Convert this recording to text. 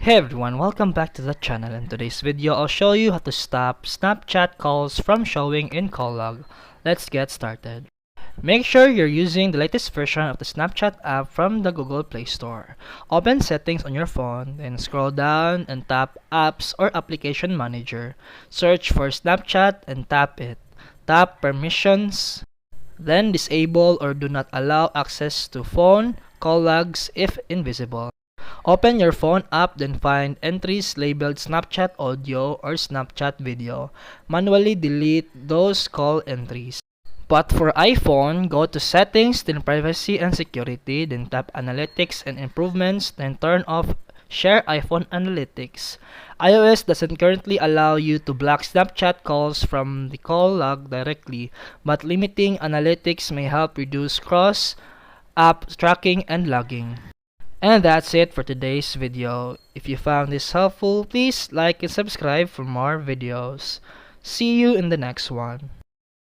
Hey everyone, welcome back to the channel. In today's video, I'll show you how to stop Snapchat calls from showing in call log. Let's get started. Make sure you're using the latest version of the Snapchat app from the Google Play Store. Open Settings on your phone, then scroll down and tap Apps or Application Manager. Search for Snapchat and tap it. Tap Permissions, then disable or do not allow access to phone call logs if invisible. Open your phone app, then find entries labeled Snapchat Audio or Snapchat Video. Manually delete those call entries. But for iPhone, go to Settings, then Privacy and Security, then tap Analytics and Improvements, then turn off Share iPhone Analytics. iOS doesn't currently allow you to block Snapchat calls from the call log directly, but limiting analytics may help reduce cross-app tracking and logging. And that's it for today's video. If you found this helpful, please like and subscribe for more videos. See you in the next one.